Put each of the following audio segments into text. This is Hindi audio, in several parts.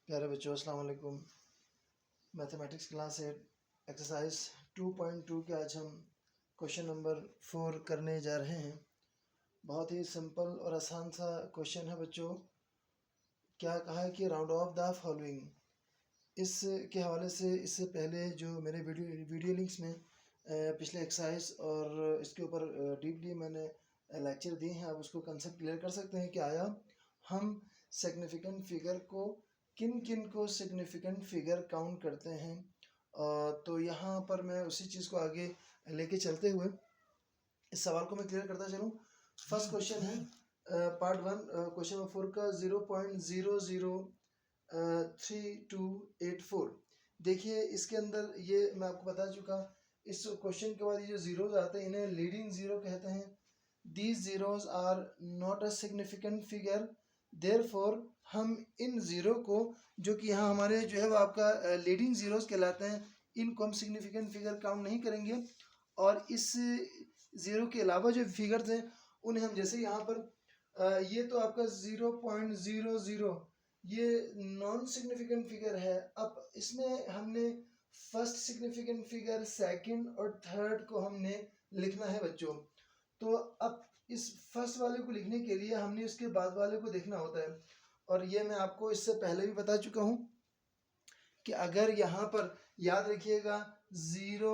प्यारे बच्चों, अस्सलाम वालेकुम। मैथमेटिक्स क्लास 8 एक्सरसाइज 2.2 के आज हम क्वेश्चन नंबर 4 करने जा रहे हैं। बहुत ही सिंपल और आसान सा क्वेश्चन है बच्चों। क्या कहा है कि राउंड ऑफ द फॉलोइंग। इस के हवाले से इससे पहले जो मेरे वीडियो लिंक्स में पिछले एक्सरसाइज और इसके ऊपर डीपली मैंने लेक्चर दिए हैं। आप उसको कंसेप्ट क्लियर कर सकते हैं कि आया हम सिग्निफिकेंट फिगर को किन किन को सिग्निफिकेंट फिगर काउंट करते हैं। तो यहाँ पर मैं उसी चीज़ को आगे लेके चलते हुए इस सवाल को मैं क्लियर करता चलूँ। फर्स्ट क्वेश्चन है पार्ट 1 क्वेश्चन नंबर 4 का 0.003284। देखिए इसके अंदर ये मैं आपको बता चुका। इस क्वेश्चन के बाद ये जो जीरोज आते हैं इन्हें लीडिंग जीरो कहते हैं। These zeros are not a significant figure, therefore हम इन जीरो को, जो कि यहाँ हमारे जो है वो आपका लीडिंग जीरोज कहलाते हैं, इनको हम सिग्निफिकेंट फिगर काउंट नहीं करेंगे। और इस जीरो के अलावा जो फिगर्स हैं उन्हें हम जैसे यहाँ पर ये तो आपका 0.00 ये नॉन सिग्निफिकेंट फिगर है। अब इसमें हमने फर्स्ट सिग्निफिकेंट फिगर, सेकंड और थर्ड को हमने लिखना है बच्चों। तो अब इस फर्स्ट वाले को लिखने के लिए हमने उसके बाद वाले को देखना होता है। और ये मैं आपको इससे पहले भी बता चुका हूँ कि अगर यहाँ पर याद रखिएगा 0,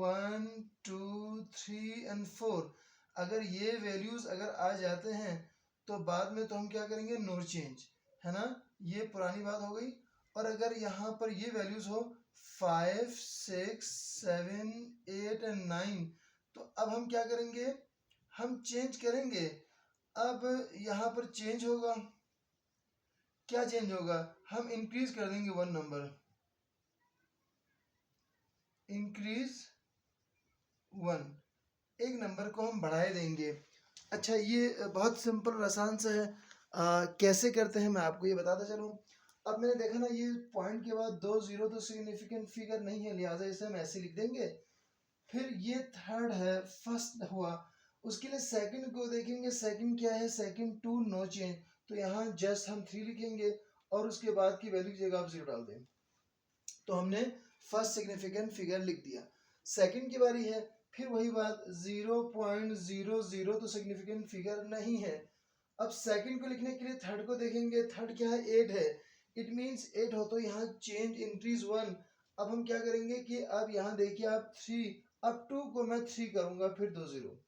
1, 2, 3 एंड 4 अगर ये वैल्यूज अगर आ जाते हैं तो बाद में तो हम क्या करेंगे, नो चेंज, है ना, ये पुरानी बात हो गई। और अगर यहाँ पर ये वैल्यूज हो 5, 6, 7, 8 एंड 9 तो अब हम क्या करेंगे, हम चेंज करेंगे। अब यहाँ पर चेंज होगा, क्या चेंज होगा, हम इंक्रीज कर देंगे 1 नंबर, इंक्रीज 1, एक नंबर को हम बढ़ाए देंगे। अच्छा, ये बहुत सिंपल और आसान सा है। कैसे करते हैं मैं आपको ये बताता चलूँ। अब मैंने देखा ना ये पॉइंट के बाद 2 जीरो तो सिग्निफिकेंट फिगर नहीं है, लिहाजा इसे हम ऐसे लिख देंगे। फिर ये थर्ड है, फर्स्ट हुआ, उसके लिए सेकंड को देखेंगे, सेकंड क्या है, सेकंड 2, नो चेंज, तो यहाँ जस्ट हम 3 लिखेंगे और उसके बाद की वैल्यू की जगह आप 0 डाल दें। तो हमने फर्स्ट सिग्निफिकेंट फिगर लिख दिया। सेकंड की बारी है, फिर वही बात 0.00 तो सिग्निफिकेंट फिगर नहीं है। अब सेकंड को लिखने के लिए थर्ड को देखेंगे, थर्ड क्या है, 8 है, इट मींस 8 हो तो यहाँ चेंज इंक्रीज 1। अब हम क्या करेंगे कि अब यहाँ देखिए आप 3, अब 2 को मैं 3 करूंगा, फिर 2 0,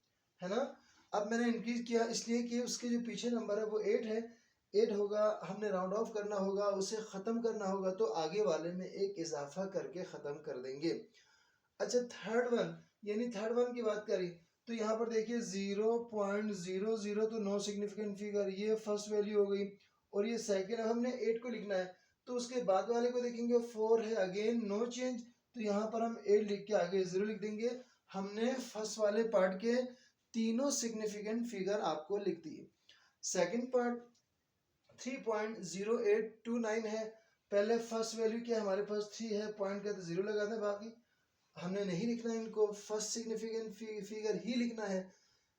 है ना। अब मैंने इंक्रीज किया इसलिए कि उसके जो पीछे नंबर है वो 8 है, 8 होगा, हमने राउंड ऑफ करना होगा, उसे ख़त्म करना होगा, तो आगे वाले में एक इजाफा करके ख़त्म कर देंगे। अच्छा, थर्ड वन, यानी थर्ड वन की बात करी तो यहाँ पर देखिए 0.00 तो नो सिग्निफिकेंट फिगर, ये फर्स्ट वैल्यू हो गई। और ये सेकेंड, हमने 8 को लिखना है तो उसके बाद वाले को देखेंगे 4 है, अगेन नो चेंज, तो यहाँ पर हम 8 लिख के आगे 0 लिख देंगे। हमने फर्स्ट वाले पार्ट के तीनों सिग्निफिकेंट फिगर आपको लिख दिए। सेकेंड पार्ट 3.0829 है, पहले फर्स्ट वैल्यू क्या है, हमारे पास 3 है, पॉइंट का तो 0 लगा दें, बाकी हमने नहीं लिखना है, इनको फर्स्ट सिग्निफिकेंट फिगर ही लिखना है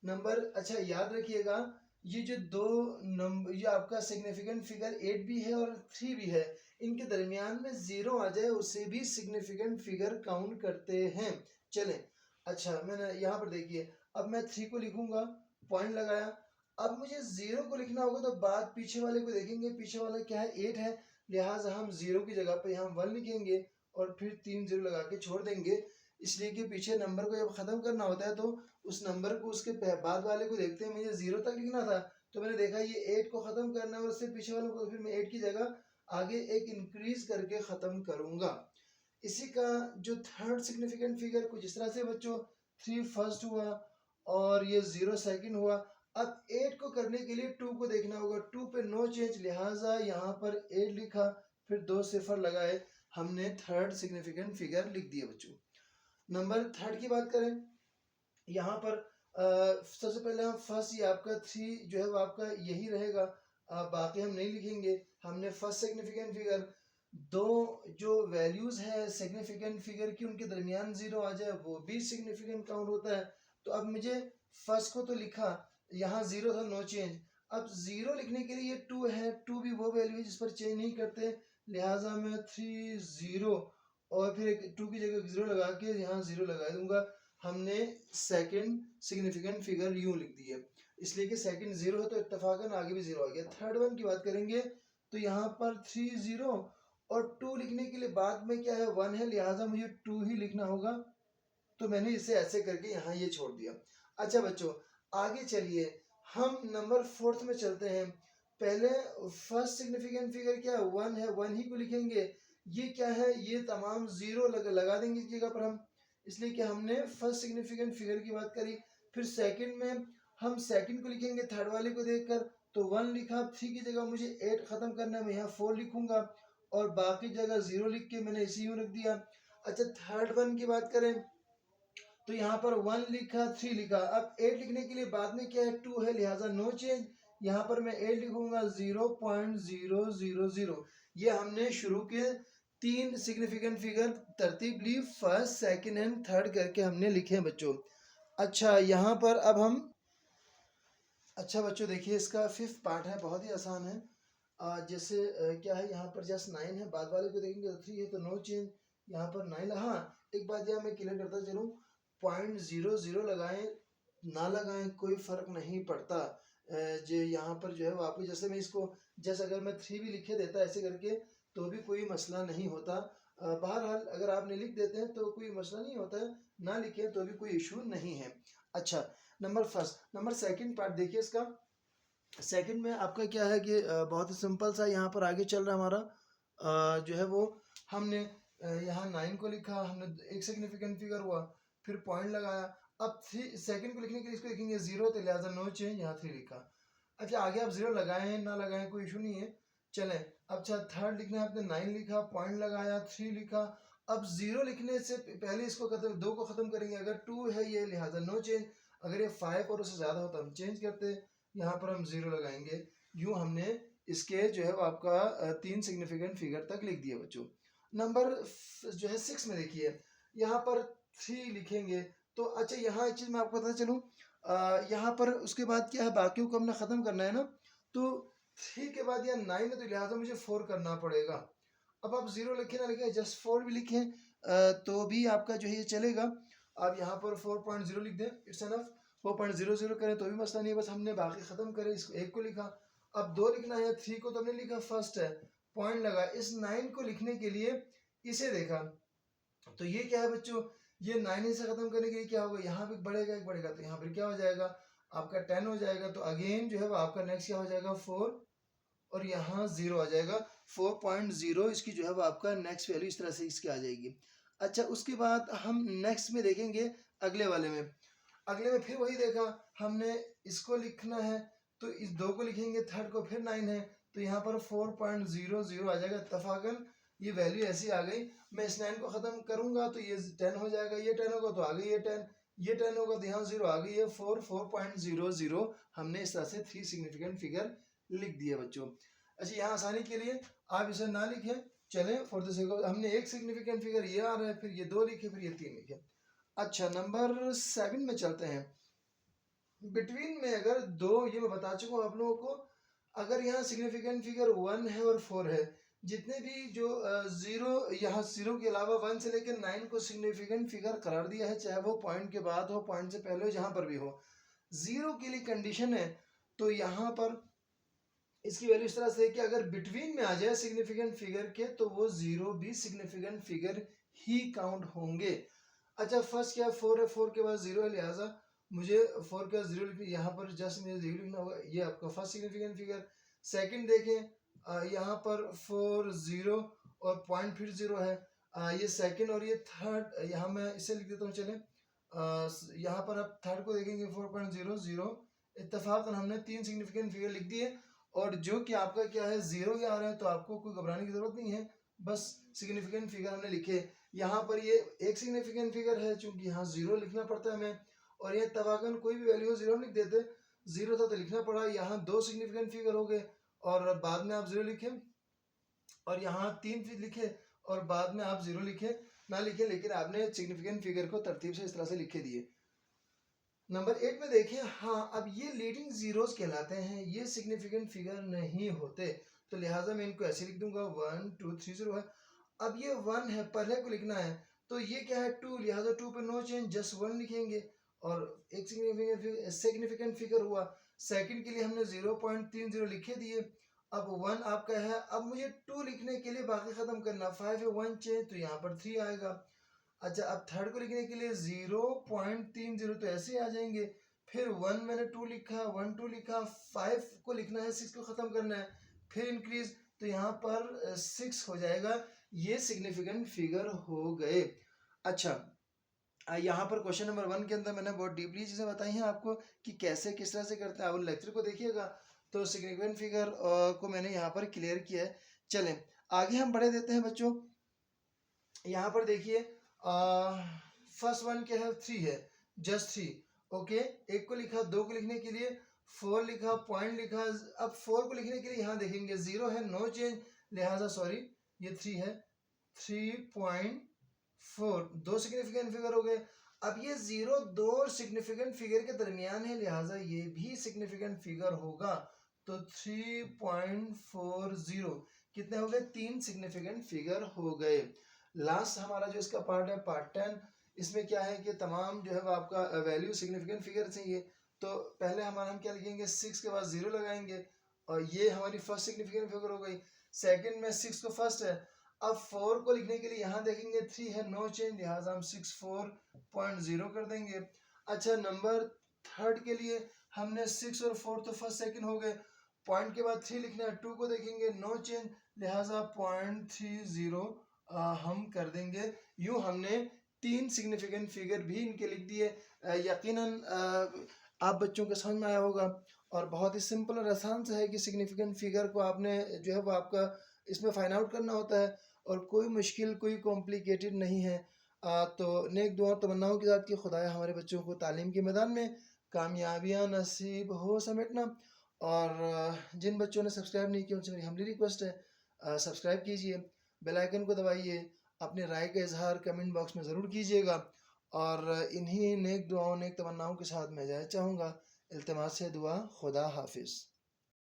नंबर। अच्छा याद रखिएगा, ये जो दो नंबर, ये आपका सिग्निफिकेंट फिगर 8 भी है और 3 भी है, इनके दरमियान में 0 आ जाए उसे भी सिग्निफिकेंट फिगर काउंट करते हैं। चलें, अच्छा मैंने यहाँ पर देखिए, अब मैं 3 को लिखूंगा, पॉइंट लगाया, अब मुझे 0 को लिखना होगा तो बाद पीछे वाले को देखेंगे, पीछे वाला क्या है, 8 है, लिहाजा हम 0 की जगह पे यहाँ 1 लिखेंगे और फिर 3 0 लगा के छोड़ देंगे, इसलिए कि पीछे नंबर को जब खत्म करना होता है तो उस नंबर को उसके बाद वाले को देखते हैं। मुझे 0 तक लिखना था तो मैंने देखा ये 8 को खत्म करना है और उससे पीछे वालों को फिर मैं 8 की जगह आगे एक इंक्रीज करके खत्म करूंगा। इसी का जो थर्ड सिग्निफिकेंट फिगर कुछ इस तरह से बच्चों, 3 फर्स्ट हुआ और ये 0 सेकंड हुआ। अब 8 को करने के लिए 2 को देखना होगा, 2 पे नो चेंज, लिहाजा यहाँ पर 8 लिखा, फिर 2 सिफर लगाए, हमने थर्ड सिग्निफिकेंट फिगर लिख दिया बच्चों। नंबर थर्ड की बात करें, यहाँ पर सबसे पहले हम फर्स्ट, ये आपका 3 जो है वो आपका यही रहेगा, बाकी हम नहीं लिखेंगे। हमने फर्स्ट सिग्निफिकेंट फिगर, दो जो वैल्यूज है सिग्निफिकेंट फिगर की उनके दरमियान 0 आ जाए वो भी सिग्निफिकेंट काउंट होता है। तो अब मुझे फर्स्ट को तो लिखा, यहाँ 0 था, नो चेंज। अब 0 लिखने के लिए ये 2 है, 2 भी वो वैल्यू है जिस पर चेंज नहीं करते, लिहाजा मैं 3 0 और फिर एक 2 की जगह 0 लगा के यहाँ 0 लगा दूंगा। हमने सेकंड सिग्निफिकेंट फिगर यूं लिख दी है, इसलिए कि सेकंड 0 है तो इत्तेफाकन आगे भी 0 आ गया। थर्ड वन की बात करेंगे तो यहाँ पर 3 0 और 2 लिखने के लिए बाद में क्या है 1 है, लिहाजा मुझे 2 ही लिखना होगा, तो मैंने इसे ऐसे करके यहाँ ये छोड़ दिया। अच्छा बच्चों, आगे चलिए हम नंबर फोर्थ में चलते हैं। पहले फर्स्ट सिग्निफिकेंट फिगर क्या है 1 है, 1 ही को लिखेंगे। ये क्या है, ये तमाम 0 लगा देंगे इस जगह पर हम, इसलिए कि हमने फर्स्ट सिग्निफिकेंट फिगर की बात करी। फिर सेकंड में हम सेकंड को लिखेंगे थर्ड वाले को देखकर, तो 1 लिखा, 3 की जगह मुझे 8 खत्म करना है, मैं यहाँ 4 लिखूंगा और बाकी जगह 0 लिख के मैंने इसी यूं रख दिया। अच्छा थर्ड वन की बात करें तो यहाँ पर 1 लिखा, 3 लिखा। अब 8 लिखने के लिए बाद में क्या है 2 है, लिहाजा नो चेंज। यहाँ पर मैं 8 लिखूंगा 0.000। ये हमने शुरू के 3 सिग्निफिकेंट फिगर तरतीब ली, फर्स्ट सेकंड एंड थर्ड करके हमने लिखे हैं बच्चों। अच्छा यहाँ पर अब हम, अच्छा बच्चों देखिए इसका फिफ्थ पार्ट है, बहुत ही आसान है। जैसे क्या है यहाँ पर जस्ट 9 है, बाद वाले को देखेंगे तो 3 है तो नो चेंज। यहाँ पर 9, हाँ एक बात यहाँ मैं क्लियर करता चलूँ, 0.00 लगाएं ना लगाएं कोई फर्क नहीं पड़ता। जो यहाँ पर जो है वो आपको, जैसे मैं इसको जैसे अगर मैं 3 भी लिखे देता ऐसे करके तो भी कोई मसला नहीं होता। बहरहाल अगर आपने लिख देते हैं तो कोई मसला नहीं होता है, ना लिखे तो भी कोई इशू नहीं है। अच्छा नंबर सेकंड पार्ट देखिए इसका। सेकंड में आपका क्या है कि बहुत ही सिंपल सा यहाँ पर आगे चल रहा है हमारा, जो है वो हमने यहाँ 9 को लिखा, हमने एक सिग्निफिकेंट फिगर हुआ, फिर पॉइंट लगाया। अब 3 सेकंड को लिखने के लिए इसको लिखेंगे 0, तो लिहाजा नो चेंज, यहाँ 3 लिखा। अच्छा आगे आप 0 लगाएं ना लगाएं कोई इशू नहीं है, चलें। अच्छा थर्ड लिखना है, आपने 9 लिखा, पॉइंट लगाया, 3 लिखा। अब 0 लिखने से पहले इसको खत्म, 2 को खत्म करेंगे। अगर 2 है ये, लिहाजा नो चेंज। अगर ये 5 और उससे ज़्यादा होता हम चेंज करते, यहाँ पर हम 0 लगाएंगे। यूं हमने इसके जो है वो आपका 3 सिग्निफिकेंट फिगर तक लिख दिए बच्चों। नंबर जो है 6 में देखिए, यहाँ पर 3 लिखेंगे तो अच्छा यहाँ एक चीज़ मैं आपको बताता चलूँ, यहाँ पर उसके बाद क्या है, बाकियों को हमने ख़त्म करना है ना, तो 3 के बाद यहाँ 9 है तो लिहाजा मुझे 4 करना पड़ेगा। अब आप 0 लिखे ना लिखे, जस्ट 4 भी लिखें तो भी आपका जो है ये चलेगा। आप यहाँ पर 4.0 लिख दें, इट्स एनफ। 4.00 करें तो भी मसला नहीं है, बस हमने बाकी ख़त्म करे, इसको 1 को लिखा। अब 2 लिखना है, 3 को तो हमने लिखा, फर्स्ट है, पॉइंट लगा। इस 9 को लिखने के लिए इसे देखा, तो ये क्या है बच्चों, ये 9 से खत्म करने के लिए क्या होगा, यहाँ भी बढ़ेगा, एक बढ़ेगा तो यहाँ पर क्या हो जाएगा आपका 10 हो जाएगा। तो अगेन जो है वो आपका नेक्स्ट क्या हो जाएगा 4 और यहाँ 0 आ जाएगा। 4.0 इसकी जो है वो आपका नेक्स्ट वैल्यू इस तरह से इसकी आ जाएगी। अच्छा उसके बाद हम नेक्स्ट में देखेंगे, अगले वाले में, अगले में फिर वही देखा हमने, इसको लिखना है तो इस 2 को लिखेंगे, थर्ड को फिर 9 है तो यहाँ पर 4.00 आ जाएगा। इत्तफाकन ये वैल्यू ऐसी आ गई। मैं इस 9 को ख़त्म करूँगा तो ये 10 हो जाएगा, ये 10 होगा तो आ गई ये 10, ये 10 होगा तो यहाँ 0 आ गई, ये 4.00 हमने इस तरह से 3 सिग्निफिकेंट फिगर लिख दिए बच्चों। अच्छा यहाँ आसानी के लिए आप इसे ना लिखें, चलें फॉर द सेक ऑफ, हमने एक सिग्निफिकेंट फिगर ये आ रहा है, फिर ये 2 लिखे, फिर ये 3 लिखे। अच्छा नंबर 7 में चलते हैं। बिटवीन में अगर 2, ये मैं बता चुका हूँ आप लोगों को, अगर यहाँ सिग्निफिकेंट फिगर 1 है और 4 है, जितने भी जो 0, यहाँ 0 के अलावा 1 से लेकर 9 को सिग्निफिकेंट फिगर करार दिया है, चाहे वो पॉइंट के बाद हो, पॉइंट से पहले हो, जहाँ पर भी हो। 0 के लिए कंडीशन है, तो यहाँ पर इसकी वैल्यू इस तरह से है कि अगर बिटवीन में आ जाए सिग्निफिकेंट फिगर के तो वो 0 भी सिग्निफिकेंट फिगर ही काउंट होंगे। अच्छा फर्स्ट क्या 4 है, 4 के बाद 0 है, लिहाजा मुझे 4 के बाद 0 लिखना, यहाँ पर जस्ट मुझे 0 लिखना होगा, ये आपका फर्स्ट सिग्निफिकेंट फिगर। सेकंड देखें यहाँ पर 4 0 और पॉइंट फिर 0 है, ये सेकंड। और ये थर्ड, यहाँ मैं इसे लिख देता हूँ, चले यहाँ पर आप थर्ड को देखेंगे 4.00। इत्तेफाकन हमने 3 सिग्निफिकेंट फिगर लिख दिए, और जो कि आपका क्या है 0 ही आ रहा है, तो आपको कोई घबराने की जरूरत नहीं है, बस सिग्निफिकेंट फिगर हमने लिखे। यहाँ पर ये एक सिग्निफिकेंट फिगर है, चूंकि यहाँ 0 लिखना पड़ता है हमें, और ये तबाकन कोई भी वैल्यू 0 लिख देते, 0 था तो लिखना पड़ा। यहाँ 2 सिग्निफिकेंट फिगर हो गए और बाद में आप 0 लिखे, और यहाँ 3 लिखे और बाद में आप 0 लिखे ना लिखे, लेकिन आपने सिग्निफिकेंट फिगर को तरतीब से इस तरह से लिखे दिए। नंबर 8 में देखिए, हाँ अब ये लीडिंग जीरोस कहलाते हैं, ये सिग्निफिकेंट फिगर नहीं होते। तो लिहाजा मैं इनको ऐसे लिख दूंगा 1 2 3 0 है। अब ये 1 है, पहले को लिखना है, तो ये क्या है 2, लिहाजा 2 पे नो चेंज, जस्ट 1 लिखेंगे और एक सिग्निफिकेंट फिगर हुआ। सेकंड के लिए हमने 0.30 लिखे दिए। अब 1 आपका है, अब मुझे 2 लिखने के लिए बाकी खत्म करना, 5 है 1 चेंज, तो यहाँ पर 3 आएगा। अच्छा, अब थर्ड को लिखने के लिए 0.30 तो ऐसे आ जाएंगे, फिर 1 मैंने 2 लिखा, 1 2 लिखा, 5 को लिखना है, 6 को खत्म करना है, फिर इंक्रीज, तो यहाँ पर 6 हो जाएगा। ये सिग्निफिकेंट फिगर हो गए। अच्छा, यहाँ पर क्वेश्चन नंबर 1 के अंदर मैंने बहुत डीपली चीज़ें बताई हैं आपको कि कैसे किस तरह से करते हैं। आप लेक्चर को देखिएगा तो सिग्निफिकेंट फिगर को मैंने यहाँ पर क्लियर किया है। चलें आगे हम बढ़े देते हैं बच्चों। यहाँ पर देखिए फर्स्ट वन क्या है, 3 है, जस्ट 3। ओके, एक को लिखा, 2 को लिखने के लिए 4 लिखा, पॉइंट लिखा। अब 4 को लिखने के लिए यहाँ देखेंगे 0 है, नो चेंज, लिहाजा सॉरी ये 3 है, 3.4, दो सिग्निफिकेंट फिगर हो गए। अब ये 0 दो सिग्निफिकेंट फिगर के दरमियान है, लिहाजा ये भी सिग्निफिकेंट फिगर होगा। तो 3.40 कितने हो गए, 3 सिग्निफिकेंट फिगर हो गए। लास्ट हमारा जो इसका पार्ट है पार्ट 10, इसमें क्या है कि तमाम जो है वो आपका वैल्यू सिग्निफिकेंट फिगर चाहिए। तो पहले हमारा हम क्या लिखेंगे, 6 के बाद 0 लगाएंगे और ये हमारी फर्स्ट सिग्निफिकेंट फिगर हो गई। सेकंड में 6 को फर्स्ट है। अब 4 को लिखने के लिए यहाँ देखेंगे 3 है, नो चेंज, लिहाजा हम 64.0 कर देंगे। अच्छा, नंबर थर्ड के लिए हमने 6 और 4 तो फर्स्ट सेकंड हो गए, पॉइंट के बाद 3 लिखना है, 2 को देखेंगे नो चेंज, लिहाजा 0.30 हम कर देंगे। यूं हमने 3 सिग्निफिकेंट फिगर भी इनके लिख दिए। यकीनन आप बच्चों के समझ में आया होगा और बहुत ही सिंपल और आसान से है कि सिग्निफिकेंट फिगर को आपने जो है वो आपका इसमें फाइंड आउट करना होता है और कोई मुश्किल कोई कॉम्प्लिकेटेड नहीं है। तो नेक दुआ तमन्नाओं के साथ कि खुदाया हमारे बच्चों को तालीम के मैदान में कामयाबियाँ नसीब हो समेटना। और जिन बच्चों ने सब्सक्राइब नहीं किया उनसे मेरी हम्बली रिक्वेस्ट है, सब्सक्राइब कीजिए, बेल आइकन को दबाइए, अपने राय का इजहार कमेंट बॉक्स में ज़रूर कीजिएगा। और इन्हीं नेक दुआओं नेक तमन्नाओं के साथ मैं जाना चाहूँगा। इल्तिमास से दुआ, खुदा हाफिज़।